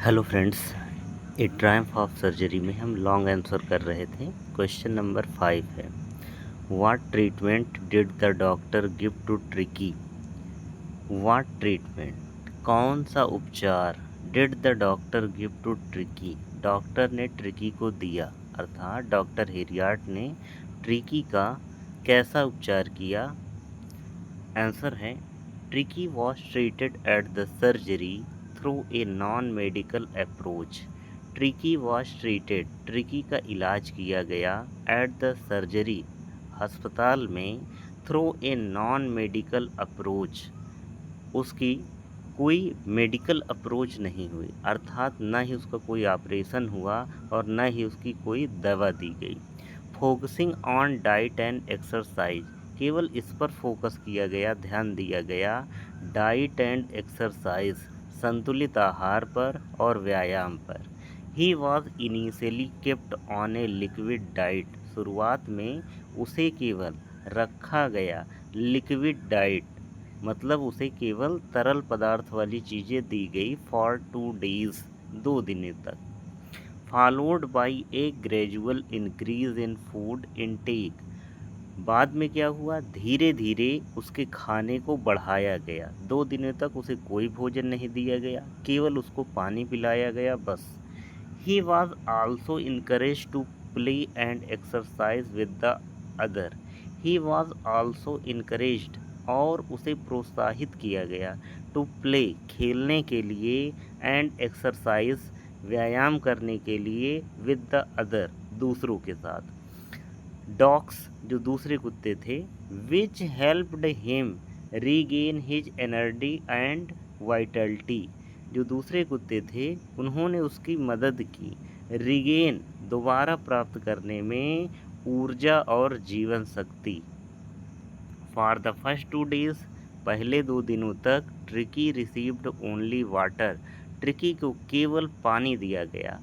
Hello friends, A Triumph of surgery में हम long answer कर रहे थे। क्वेश्चन नंबर 5 है, what treatment did the doctor give to Tricki. What treatment, कौन सा उपचार, did the doctor give to Tricki, doctor ने ट्रिकी को दिया, अर्थात डॉक्टर हेरियार्ट ने ट्रिकी का कैसा उपचार किया। आंसर है, tricky was treated at the surgery through a non medical approach. Tricky was treated, tricky का इलाज किया गया एट द सर्जरी, अस्पताल में, through a non medical approach, उसकी कोई मेडिकल अप्रोच नहीं हुई, अर्थात न ही उसका कोई ऑपरेशन हुआ और न ही उसकी कोई दवा दी गई। Focusing on diet and exercise, केवल इस पर फोकस किया गया, ध्यान दिया गया, डाइट एंड एक्सरसाइज, संतुलित आहार पर और व्यायाम पर। He was initially kept on a liquid diet, शुरुआत में उसे केवल रखा गया लिक्विड डाइट, मतलब उसे केवल तरल पदार्थ वाली चीज़ें दी गई फॉर 2 डेज, 2 दिनों तक। Followed by A gradual increase in food intake, बाद में क्या हुआ, धीरे धीरे उसके खाने को बढ़ाया गया। 2 दिनों तक उसे कोई भोजन नहीं दिया गया, केवल उसको पानी पिलाया गया बस। He was also encourage to play and exercise with the other. He was also encouraged, और उसे प्रोत्साहित किया गया, टू प्ले, खेलने के लिए, एंड एक्सरसाइज, व्यायाम करने के लिए, विद द अदर, दूसरों के साथ। डॉग्स, जो दूसरे कुत्ते थे, which helped him regain his energy and vitality, जो दूसरे कुत्ते थे उन्होंने उसकी मदद की, रीगेन, दोबारा प्राप्त करने में, ऊर्जा और जीवन शक्ति। फॉर द फर्स्ट 2 डेज, पहले 2 दिनों तक, tricky received only water, tricky को केवल पानी दिया गया।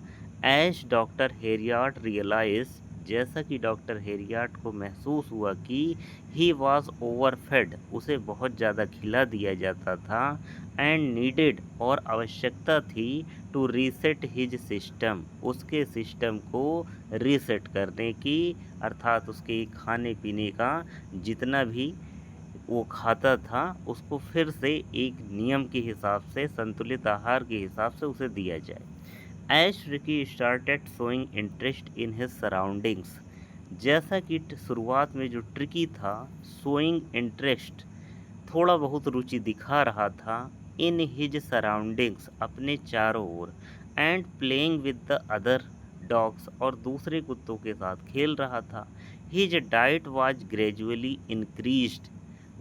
एज डॉक्टर हेरियार्ट रियलाइज, जैसा कि डॉक्टर हेरियार्ट को महसूस हुआ कि ही वॉज ओवरफेड, उसे बहुत ज़्यादा खिला दिया जाता था, एंड नीडेड, और आवश्यकता थी, टू रीसेट हिज सिस्टम, उसके सिस्टम को रीसेट करने की, अर्थात उसके खाने पीने का जितना भी वो खाता था उसको फिर से एक नियम के हिसाब से, संतुलित आहार के हिसाब से उसे दिया जाए। As Tricki started showing interest in his surroundings, जैसा कि शुरुआत में जो ट्रिकी था, शोइंग इंटरेस्ट, थोड़ा बहुत रुचि दिखा रहा था, इन हिज सराउंडिंग्स, अपने चारों ओर, and playing with the other dogs, और दूसरे कुत्तों के साथ खेल रहा था। His diet was gradually increased,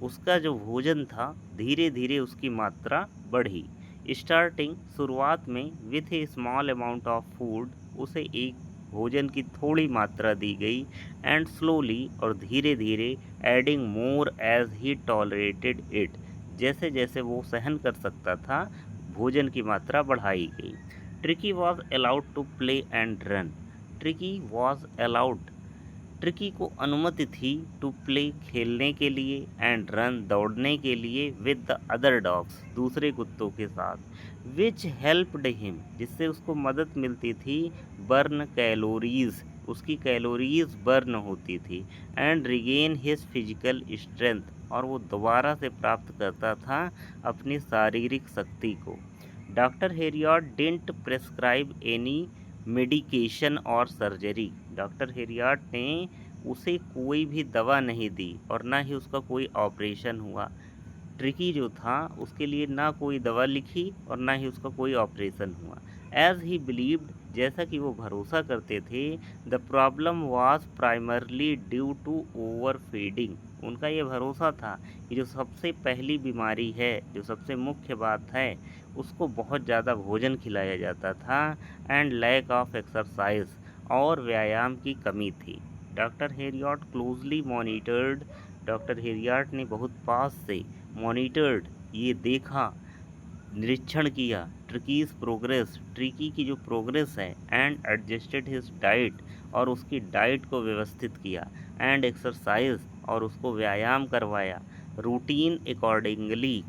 उसका जो भोजन था धीरे धीरे उसकी मात्रा बढ़ी। स्टार्टिंग, शुरुआत में, with A small amount of food, उसे एक भोजन की थोड़ी मात्रा दी गई, एंड स्लोली, और धीरे धीरे, adding more as he tolerated it, जैसे जैसे वो सहन कर सकता था भोजन की मात्रा बढ़ाई गई। Tricki was allowed to play and run, Tricki was allowed, Tricki को अनुमति थी, टू प्ले, खेलने के लिए, एंड रन, दौड़ने के लिए, विद द अदर डॉग्स, दूसरे कुत्तों के साथ, विच हेल्प्ड हिम, जिससे उसको मदद मिलती थी, बर्न कैलोरीज, उसकी कैलोरीज बर्न होती थी, and regain his physical strength, और वो दोबारा से प्राप्त करता था अपनी शारीरिक शक्ति को। Doctor Harriet didn't prescribe any medication और सर्जरी, डॉक्टर हेरियट ने उसे कोई भी दवा नहीं दी और ना ही उसका कोई ऑपरेशन हुआ। ट्रिकी जो था उसके लिए ना कोई दवा लिखी और ना ही उसका कोई ऑपरेशन हुआ। एज ही बिलीव्ड, जैसा कि वो भरोसा करते थे, the problem was primarily due to overfeeding, उनका ये भरोसा था कि जो सबसे पहली बीमारी है, जो सबसे मुख्य बात है, उसको बहुत ज़्यादा भोजन खिलाया जाता था, एंड लैक ऑफ एक्सरसाइज, और व्यायाम की कमी थी। Doctor Harriet closely monitored, doctor Harriet ने बहुत पास से मॉनिटर्ड, ये देखा, निरीक्षण किया, ट्रिकीज प्रोग्रेस, ट्रिकी की जो प्रोग्रेस है, एंड एडजस्टेड हिज डाइट, और उसकी डाइट को व्यवस्थित किया, एंड एक्सरसाइज, और उसको व्यायाम करवाया, रूटीन अकॉर्डिंगली,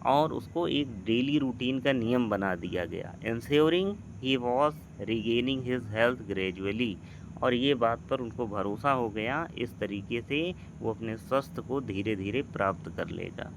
और उसको एक डेली रूटीन का नियम बना दिया गया, ensuring he was regaining his health gradually. और ये बात पर उनको भरोसा हो गया, इस तरीके से वो अपने स्वास्थ्य को धीरे धीरे प्राप्त कर लेगा।